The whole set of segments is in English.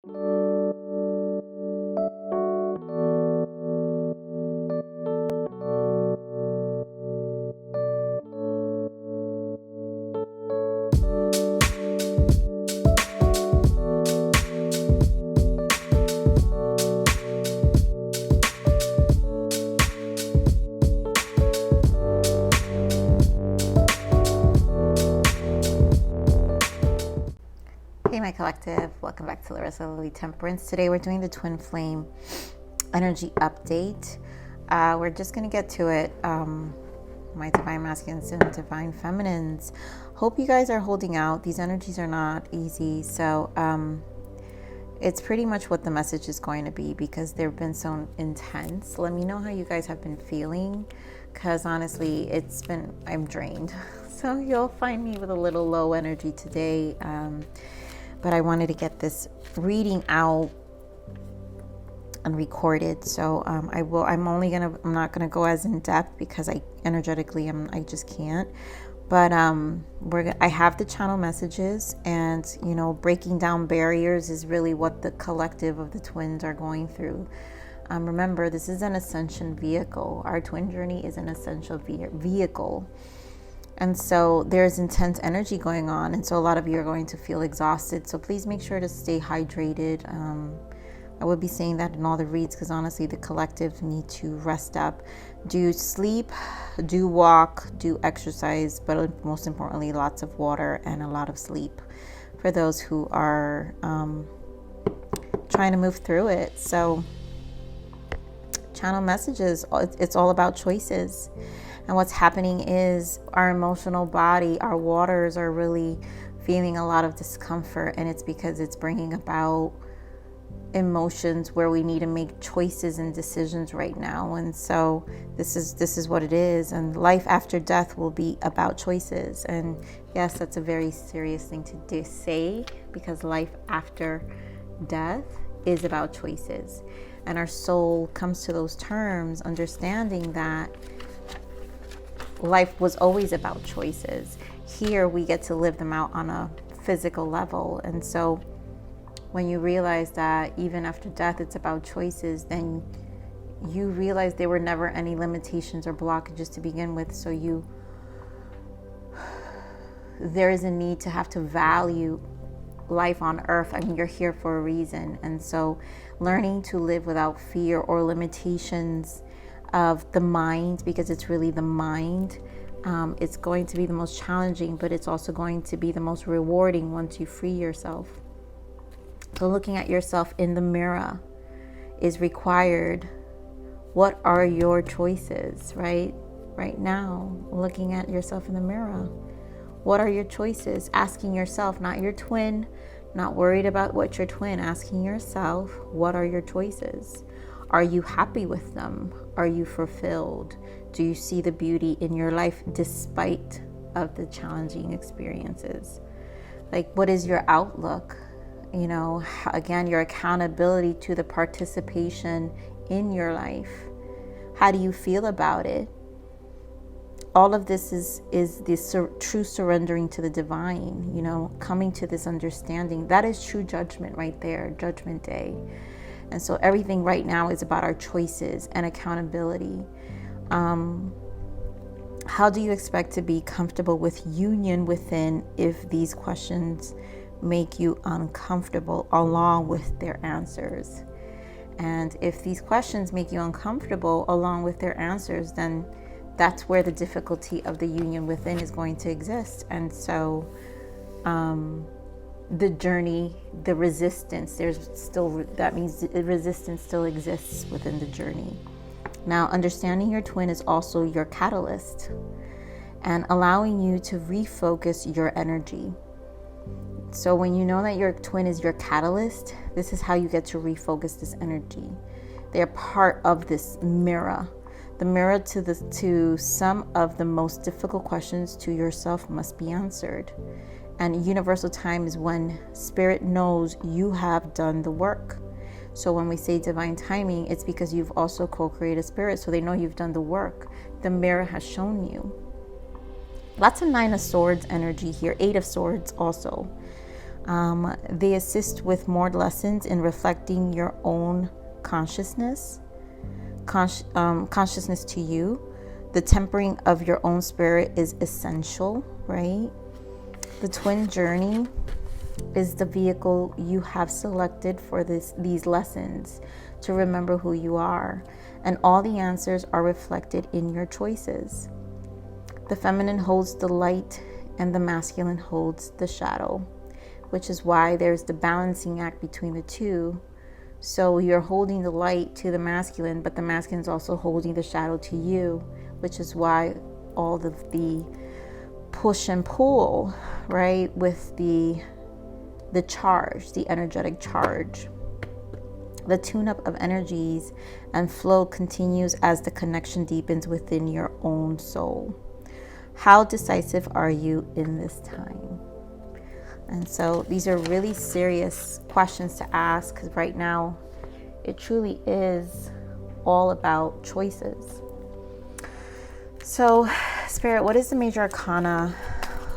Hey my collective, welcome back to Larisa Lili Temperance. Today we're doing the twin flame energy update. We're just going to get to it. My divine masculines and divine feminines. Hope you guys are holding out. These energies are not easy. So it's pretty much what the message is going to be because they've been so intense. Let me know how you guys have been feeling because honestly, I'm drained. So you'll find me with a little low energy today. But I wanted to get this reading out and recorded. So I'm not gonna go as in depth because I just can't. But I have the channel messages, and breaking down barriers is really what the collective of the twins are going through. Remember, this is an ascension vehicle. Our twin journey is an essential vehicle. And so there's intense energy going on. And so a lot of you are going to feel exhausted. So please make sure to stay hydrated. I would be saying that in all the reads because honestly, the collective need to rest up. Do sleep, do walk, do exercise, but most importantly, lots of water and a lot of sleep for those who are trying to move through it. So channel messages, it's all about choices. And what's happening is our emotional body, our waters are really feeling a lot of discomfort. And it's because it's bringing about emotions where we need to make choices and decisions right now. And so this is what it is. And life after death will be about choices. And yes, that's a very serious thing to say because life after death is about choices. And our soul comes to those terms, understanding that life was always about choices. Here we get to live them out on a physical level. And so when you realize that even after death it's about choices, then you realize there were never any limitations or blockages to begin with. So there is a need to have to value life on earth. I mean, you're here for a reason. And so learning to live without fear or limitations of the mind, because it's really the mind, it's going to be the most challenging, but it's also going to be the most rewarding once you free yourself. So looking at yourself in the mirror is required. What are your choices, right now? Looking at yourself in the mirror, what are your choices? Asking yourself, not your twin, not worried about what your twin, asking yourself, what are your choices? Are you happy with them? Are you fulfilled? Do you see the beauty in your life despite of the challenging experiences? Like, what is your outlook? Again, your accountability to the participation in your life. How do you feel about it? All of this is the true surrendering to the divine, coming to this understanding. That is true judgment right there, judgment day. And so everything right now is about our choices and accountability. How do you expect to be comfortable with union within if these questions make you uncomfortable along with their answers? And if these questions make you uncomfortable along with their answers, then that's where the difficulty of the union within is going to exist. And so the journey, the resistance, that means resistance still exists within the journey. Now, understanding your twin is also your catalyst and allowing you to refocus your energy. So when you know that your twin is your catalyst, this is how you get to refocus this energy. They're part of this mirror. The mirror to some of the most difficult questions to yourself must be answered. And universal time is when spirit knows you have done the work. So when we say divine timing, it's because you've also co-created spirit. So they know you've done the work. The mirror has shown you. Lots of 9 of Swords energy here. 8 of Swords also. They assist with more lessons in reflecting your own consciousness to you. The tempering of your own spirit is essential, right? The twin journey is the vehicle you have selected for these lessons to remember who you are, and all the answers are reflected in your choices. The feminine holds the light and the masculine holds the shadow, which is why there's the balancing act between the two. So you're holding the light to the masculine, but the masculine is also holding the shadow to you, which is why all of the push and pull, right, with the charge, the energetic charge. The tune-up of energies and flow continues as the connection deepens within your own soul. How decisive are you in this time? And so these are really serious questions to ask, because right now it truly is all about choices. So, Spirit, what is the major arcana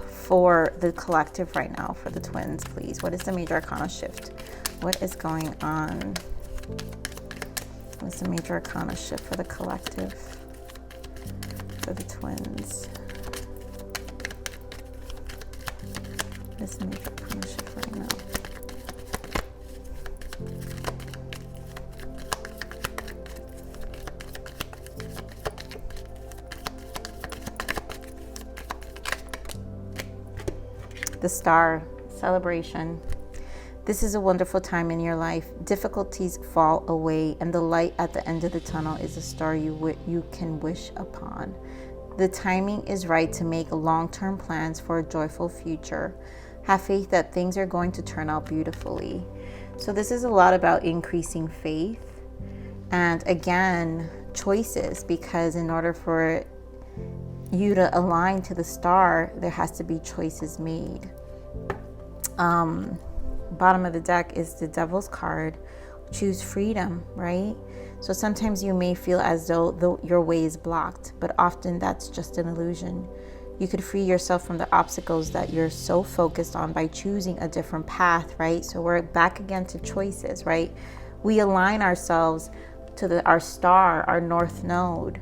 for the collective right now, for the twins, please? What is the major arcana shift? What is going on? What's the major arcana shift for the collective, for the twins? What is the major arcana shift right now? The Star, celebration. This is a wonderful time in your life. Difficulties fall away, and the light at the end of the tunnel is a star you can wish upon. The timing is right to make long-term plans for a joyful future. Have faith that things are going to turn out beautifully. So this is a lot about increasing faith, and again, choices, because in order for you to align to the star, there has to be choices made. Bottom of the deck is the Devil's card. Choose freedom, right? So sometimes you may feel as though your way is blocked, but often that's just an illusion. You could free yourself from the obstacles that you're so focused on by choosing a different path, right? So we're back again to choices, right? We align ourselves to our star, our north node,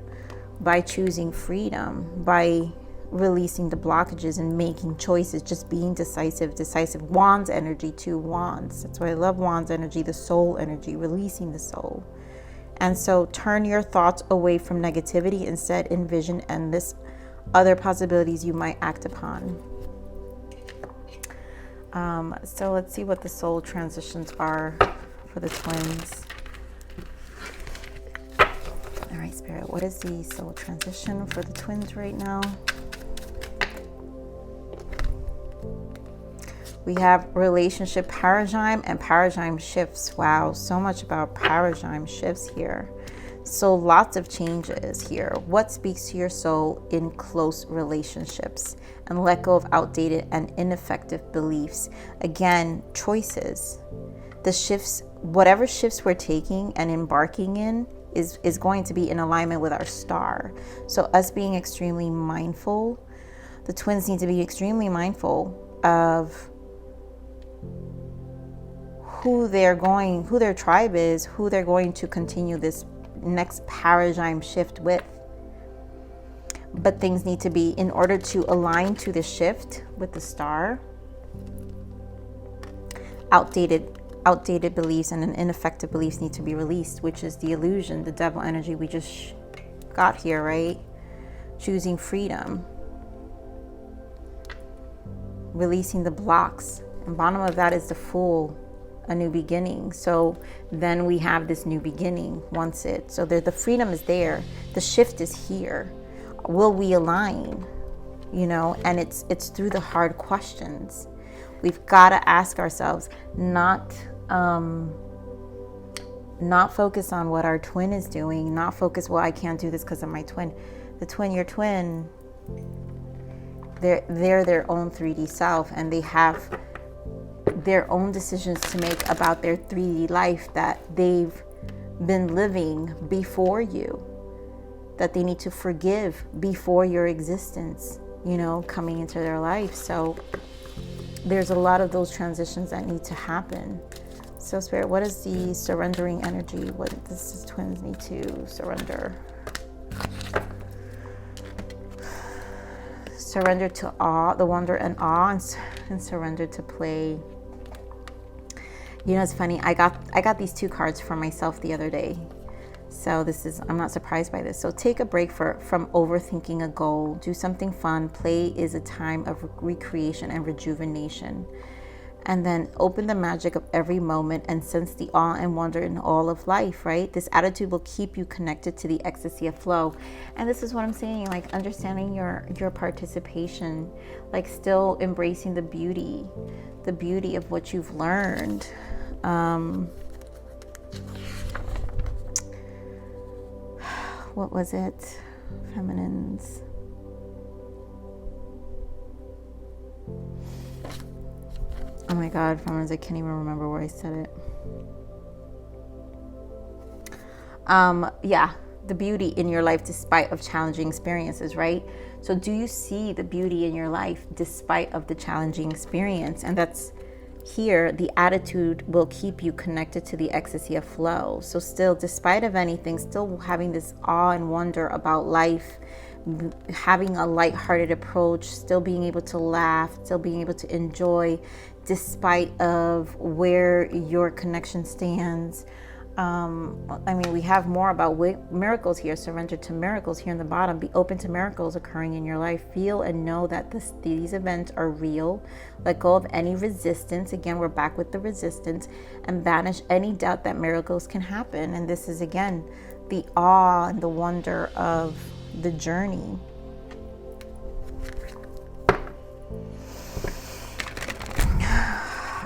by choosing freedom, by releasing the blockages and making choices, just being decisive. Wands energy, 2 wands. That's why I love wands energy, the soul energy, releasing the soul. And so turn your thoughts away from negativity, instead envision endless other possibilities you might act upon. So let's see what the soul transitions are for the twins. All right, Spirit, what is the soul transition for the twins right now? We have relationship paradigm and paradigm shifts. Wow, so much about paradigm shifts here. So lots of changes here. What speaks to your soul in close relationships? And let go of outdated and ineffective beliefs. Again, choices. The shifts, whatever shifts we're taking and embarking in is going to be in alignment with our star. So us being extremely mindful, the twins need to be extremely mindful of who their tribe is, who they're going to continue this next paradigm shift with. But things need to be, in order to align to the shift with the star, outdated beliefs and ineffective beliefs need to be released, which is the illusion, the devil energy we just got here, right? Choosing freedom, releasing the blocks. And bottom of that is the Fool, a new beginning. So then we have this new beginning so the freedom is there, the shift is here. Will we align? And it's through the hard questions. We've got to ask ourselves, not focus on what our twin is doing, not focus, well, I can't do this because of my twin. Your twin, they're their own 3D self, and they have their own decisions to make about their 3D life that they've been living before you, that they need to forgive before your existence, coming into their life. So there's a lot of those transitions that need to happen. So Spirit, what is the surrendering energy? What does twins need to surrender? Surrender to awe, the wonder and awe, and surrender to play. You know, it's funny. I got these two cards for myself the other day. So I'm not surprised by this. So take a break from overthinking a goal. Do something fun. Play is a time of recreation and rejuvenation. And then open the magic of every moment and sense the awe and wonder in all of life, right? This attitude will keep you connected to the ecstasy of flow. And this is what I'm saying, like understanding your participation, like still embracing the beauty of what you've learned. What was it? Feminines. Oh my God, feminines, I can't even remember where I said it. Yeah, the beauty in your life despite of challenging experiences, right? So do you see the beauty in your life despite of the challenging experience? And that's here, the attitude will keep you connected to the ecstasy of flow. So still, despite of anything, still having this awe and wonder about life, having a lighthearted approach, still being able to laugh, still being able to enjoy despite of where your connection stands. I mean, we have more about miracles here. Surrender to miracles here in the bottom. Be open to miracles occurring in your life. Feel and know that these events are real. Let go of any resistance. Again, we're back with the resistance, and banish any doubt that miracles can happen. And this is, again, the awe and the wonder of the journey.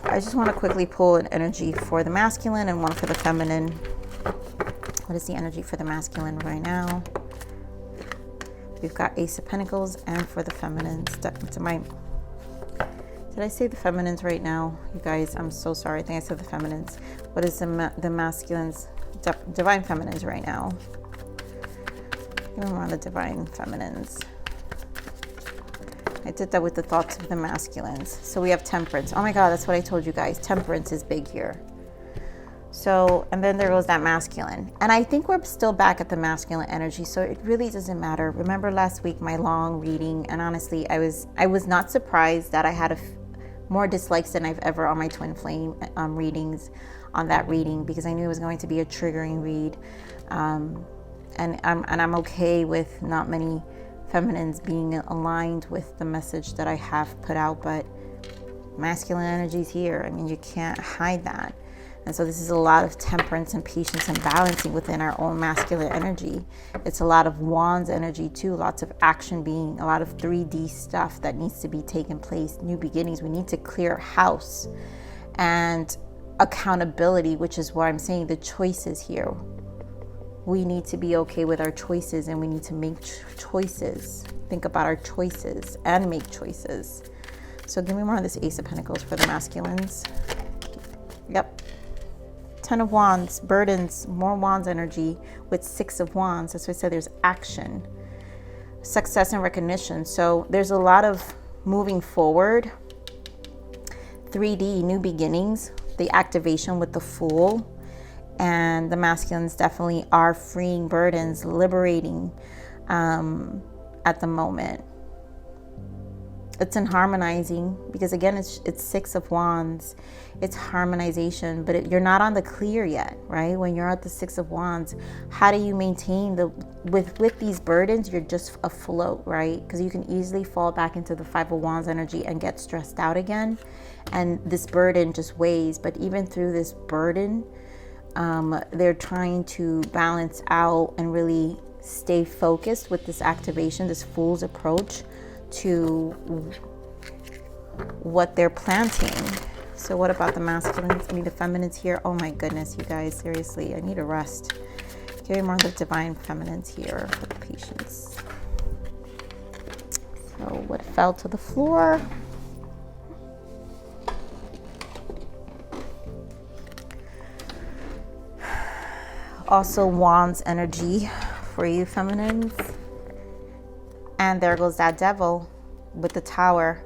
I just want to quickly pull an energy for the masculine and one for the feminine. What is the energy for the masculine right now? We've got Ace of Pentacles, and for the feminines. Did I say the feminines right now? You guys, I'm so sorry. I think I said the feminines. What is the masculines? Divine feminines right now. Give them on the divine feminines. I did that with the thoughts of the masculines. So we have temperance. Oh my God, that's what I told you guys. Temperance is big here. So, and then there goes that masculine. And I think we're still back at the masculine energy. So it really doesn't matter. Remember last week, my long reading. And honestly, I was not surprised that I had more dislikes than I've ever on my twin flame readings on that reading, because I knew it was going to be a triggering read. And I'm okay with not many feminines being aligned with the message that I have put out, but masculine energy is here. I mean, you can't hide that. And so this is a lot of temperance and patience and balancing within our own masculine energy. It's a lot of wands energy too, lots of action being, a lot of 3D stuff that needs to be taking place, new beginnings. We need to clear house, and accountability, which is what I'm saying, the choices here. We need to be okay with our choices, and we need to make choices. Think about our choices and make choices. So give me more of this Ace of Pentacles for the masculines. Yep. 10 of Wands, burdens, more Wands energy with 6 of Wands. That's why I said there's action, success and recognition. So there's a lot of moving forward. 3D, new beginnings, the activation with the Fool. And the masculines definitely are freeing burdens, liberating at the moment. It's in harmonizing, because again, it's 6 of Wands. It's harmonization, but you're not on the clear yet, right? When you're at the 6 of Wands, how do you maintain with these burdens? You're just afloat, right? Because you can easily fall back into the 5 of Wands energy and get stressed out again. And this burden just weighs. But even through this burden, they're trying to balance out and really stay focused with this activation, this Fool's approach to what they're planting. So what about the masculines? I mean, the feminines here. Oh my goodness, you guys, seriously, I need a rest. Give me more of the divine feminines here for the patience. So what fell to the floor? Also Wands energy for you feminines. And there goes that devil with the Tower.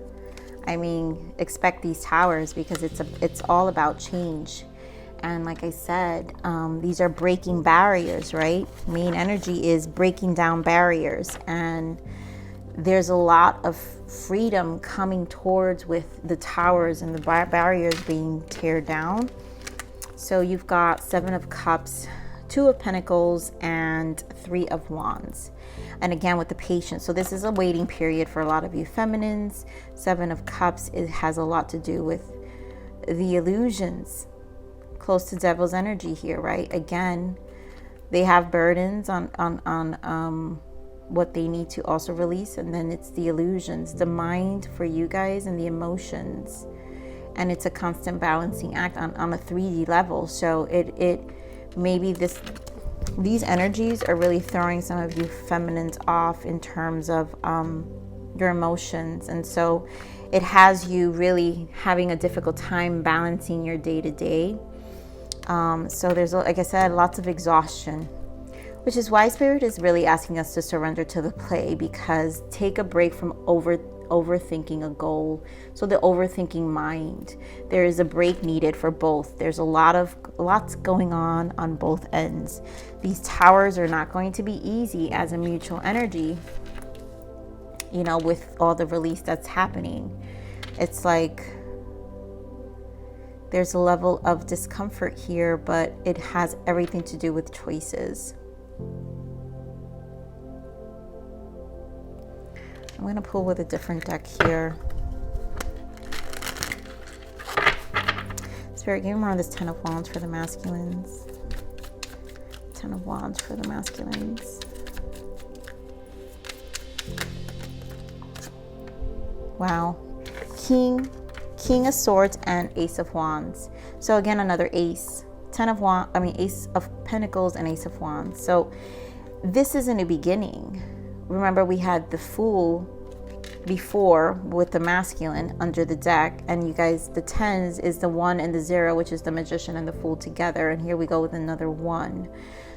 I mean, expect these towers, because it's all about change. And like I said, these are breaking barriers, right? Main energy is breaking down barriers, and there's a lot of freedom coming towards with the towers and the barriers being teared down. So you've got 7 of Cups, 2 of Pentacles, and 3 of Wands. And again, with the patience. So this is a waiting period for a lot of you feminines. 7 of Cups, it has a lot to do with the illusions. Close to Devil's energy here, right? Again, they have burdens on what they need to also release, and then it's the illusions, the mind for you guys, and the emotions, and it's a constant balancing act on a 3D level. So it maybe these energies are really throwing some of you feminines off in terms of your emotions, and so it has you really having a difficult time balancing your day-to-day. So there's, like I said, lots of exhaustion, which is why Spirit is really asking us to surrender to the play, because take a break from overthinking a goal. So the overthinking mind, there is a break needed for both. There's lots going on both ends. These towers are not going to be easy as a mutual energy, you know, with all the release that's happening. It's like there's a level of discomfort here, but it has everything to do with choices. I'm going to pull with a different deck here. Spirit, give me more on this 10 of Wands for the masculines. 10 of Wands for the masculines. Wow. King of Swords and Ace of Wands. So again, another ace. Ace of Pentacles and Ace of Wands. So this is a new beginning. Remember, we had the Fool before with the masculine under the deck, and you guys, the 10s is the 1 and the 0, which is the Magician and the Fool together, and here we go with another 1.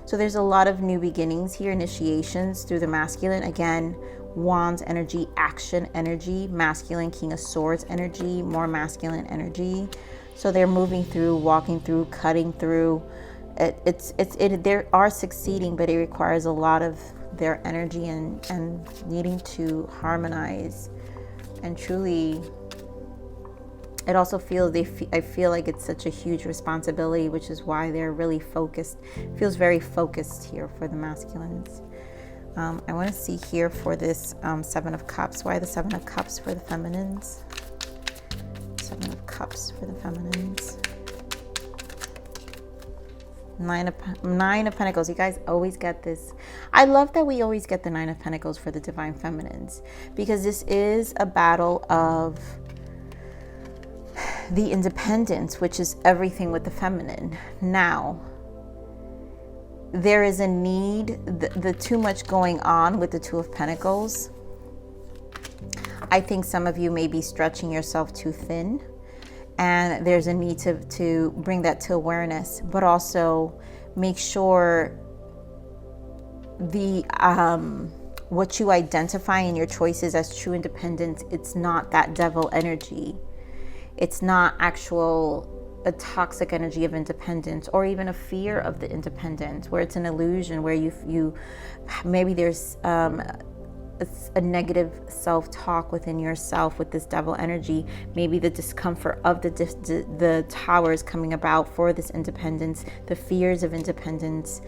So there's a lot of new beginnings here, initiations through the masculine. Again, Wands energy, action energy, masculine, King of Swords energy, more masculine energy. So they're moving through, walking through, cutting through. They are succeeding, but it requires a lot of their energy and needing to harmonize. And truly, it also feels, I feel like it's such a huge responsibility, which is why they're really focused. It feels very focused here for the masculines. I want to see here for this 7 of Cups. Why the 7 of Cups for the feminines? 7 of Cups for the feminines. 9 of Pentacles. You guys always get this. I love that we always get the 9 of Pentacles for the divine feminines, because this is a battle of the independence, which is everything with the feminine. Now, there is a need, the too much going on with the 2 of Pentacles. I think some of you may be stretching yourself too thin, and there's a need to bring that to awareness, but also make sure the what you identify in your choices as true independence, it's not that devil energy. It's not a toxic energy of independence, or even a fear of the independence, where it's an illusion, where you maybe there's a negative self-talk within yourself with this devil energy. Maybe the discomfort of the towers coming about for this independence, the fears of independence,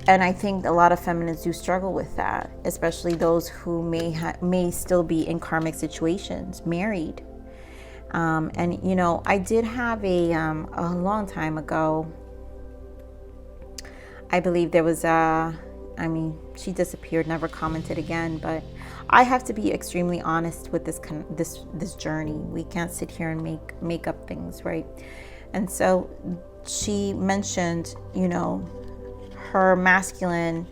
and I think a lot of feminines do struggle with that, especially those who may still be in karmic situations, married. And you know, I did have a long time ago, I believe there was she disappeared, never commented again, but I have to be extremely honest with this journey. We can't sit here and make up things, right? And so she mentioned, you know, her masculine,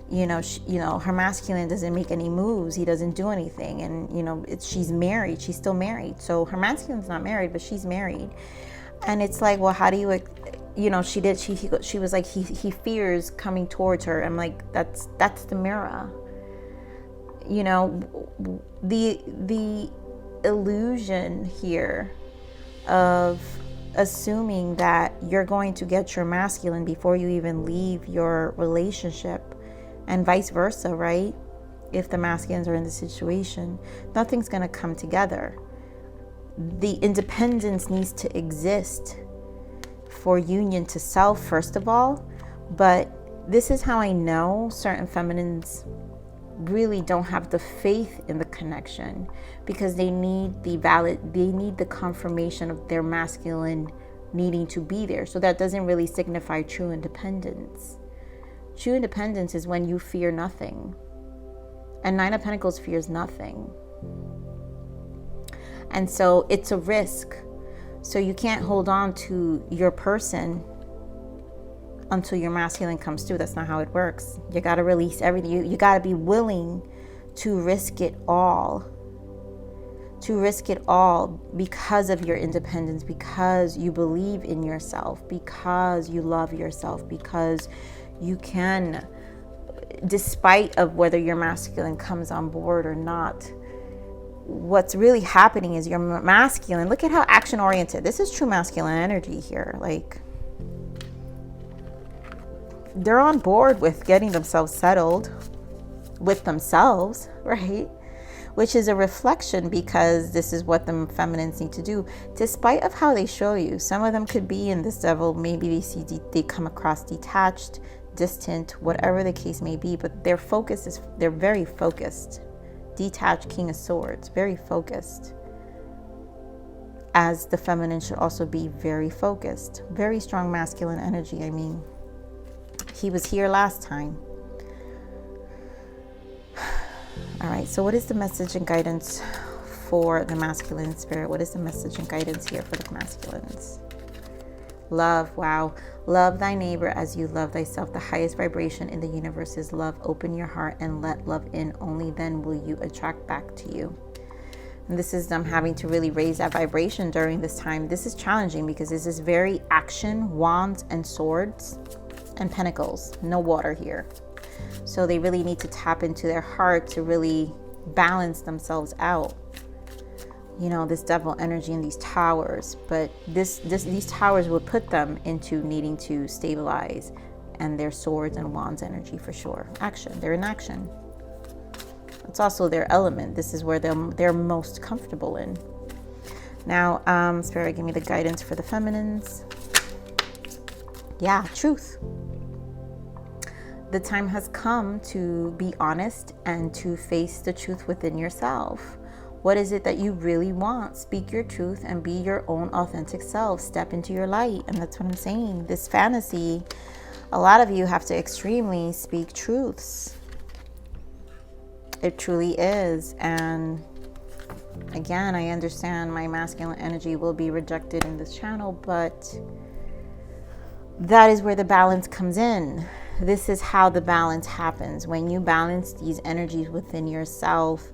her masculine doesn't make any moves. He doesn't do anything. And, she's married. She's still married. So her masculine's not married, but she's married. And it's like, well, how do you, she was like, he fears coming towards her. I'm like, that's the mirror. you know, the illusion here of assuming that you're going to get your masculine before you even leave your relationship, and vice versa, right? If the masculines are in the situation, nothing's going to come together. The independence needs to exist for union to self, first of all. But this is how I know certain feminines really don't have the faith in the connection, because they need the confirmation of their masculine needing to be there. So that doesn't really signify true independence. True independence is when you fear nothing. And Nine of Pentacles fears nothing. And so it's a risk. So you can't hold on to your person until your masculine comes through. That's not how it works. You got to release everything. You got to be willing to risk it all. To risk it all because of your independence, because you believe in yourself, because you love yourself, because you can, despite of whether your masculine comes on board or not. What's really happening is your masculine, look at how action oriented. This is true masculine energy here. Like, they're on board with getting themselves settled with themselves, right? Which is a reflection, because this is what the feminines need to do, despite of how they show you. Some of them could be in this devil. Maybe they come across detached, distant, whatever the case may be, but their focus is, they're very focused. Detached King of Swords, very focused. As the feminine should also be very focused. Very strong masculine energy. I mean, he was here last time. All right, so what is the message and guidance for the masculine spirit? What is the message and guidance here for the masculines? Love, wow. Love thy neighbor as you love thyself. The highest vibration in the universe is love. Open your heart and let love in. Only then will you attract back to you. And this is them having to really raise that vibration during this time. This is challenging because this is very action, wands and swords and pentacles. No water here. So they really need to tap into their heart to really balance themselves out. You know, this devil energy in these towers, but these towers will put them into needing to stabilize, and their swords and wands energy for sure. Action, they're in action. It's also their element. This is where they're most comfortable in. Now, Spirit, give me the guidance for the feminines. Yeah, truth. The time has come to be honest and to face the truth within yourself. What is it that you really want? Speak your truth and be your own authentic self. Step into your light. And that's what I'm saying. This fantasy, a lot of you have to extremely speak truths. It truly is. And again, I understand my masculine energy will be rejected in this channel, but that is where the balance comes in. This is how the balance happens. When you balance these energies within yourself,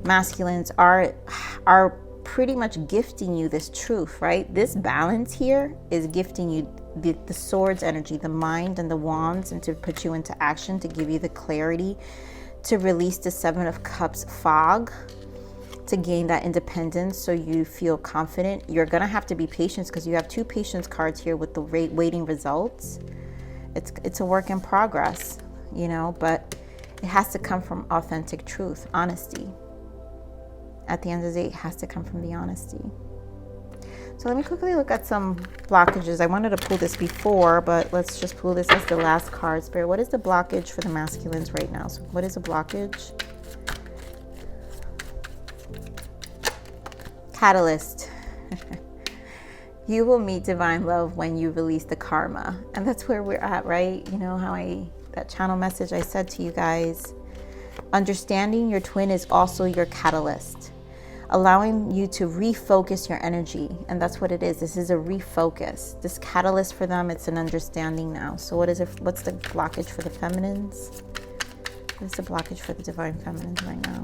masculines are pretty much gifting you this truth, right? This balance here is gifting you the swords energy, the mind and the wands, and to put you into action, to give you the clarity, to release the Seven of Cups fog, to gain that independence so you feel confident. You're gonna have to be patient because you have two patience cards here with the waiting results. It's a work in progress, you know, but it has to come from authentic truth, honesty. At the end of the day, it has to come from the honesty. So let me quickly look at some blockages. I wanted to pull this before, but let's just pull this as the last card. Spirit, what is the blockage for the masculines right now? So what is a blockage? Catalyst. You will meet divine love when you release the karma. And that's where we're at, right? You know how that channel message I said to you guys. Understanding your twin is also your catalyst, allowing you to refocus your energy. And that's what it is. This is a refocus. This catalyst for them, it's an understanding now. So what is it? What's the blockage for the feminines? What's the blockage for the divine feminines right now?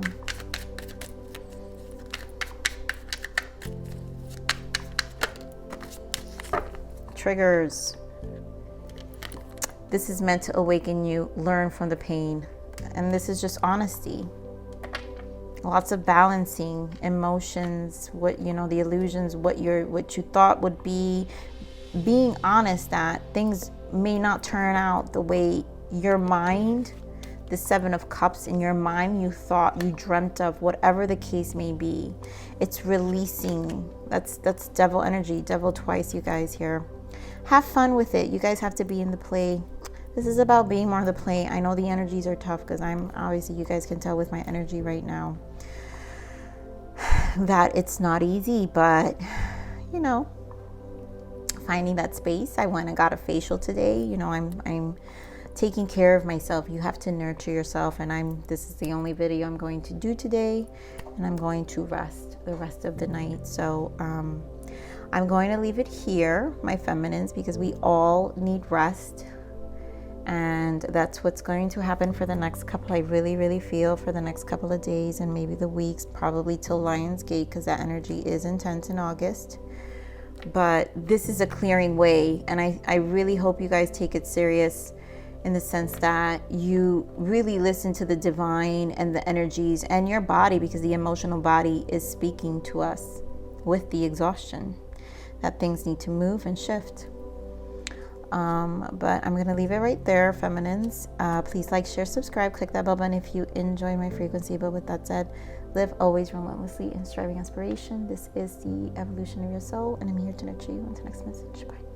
Triggers. This is meant to awaken you, learn from the pain. And this is just honesty. Lots of balancing emotions, what, you know, the illusions, what you thought would be, being honest that things may not turn out the way your mind, the Seven of Cups in your mind, you thought, you dreamt of, whatever the case may be. It's releasing. That's devil energy, devil twice, you guys here. Have fun with it. You guys have to be in the play. This is about being more of the play. I know the energies are tough because I'm obviously, you guys can tell with my energy right now that it's not easy, but you know, finding that space. I went and got a facial today. You know, I'm taking care of myself. You have to nurture yourself, and this is the only video I'm going to do today, and I'm going to rest the rest of the night. So I'm going to leave it here, my feminines, because we all need rest, and that's what's going to happen for the next couple, I really feel, for the next couple of days and maybe the weeks, probably till Lionsgate, because that energy is intense in August. But this is a clearing way, and I really hope you guys take it serious, in the sense that you really listen to the divine and the energies and your body, because the emotional body is speaking to us with the exhaustion that things need to move and shift. But I'm going to leave it right there, feminines. Please like, share, subscribe, click that bell button if you enjoy my frequency. But with that said, live always relentlessly in striving aspiration. This is the evolution of your soul, and I'm here to nurture you. Until next message. Bye.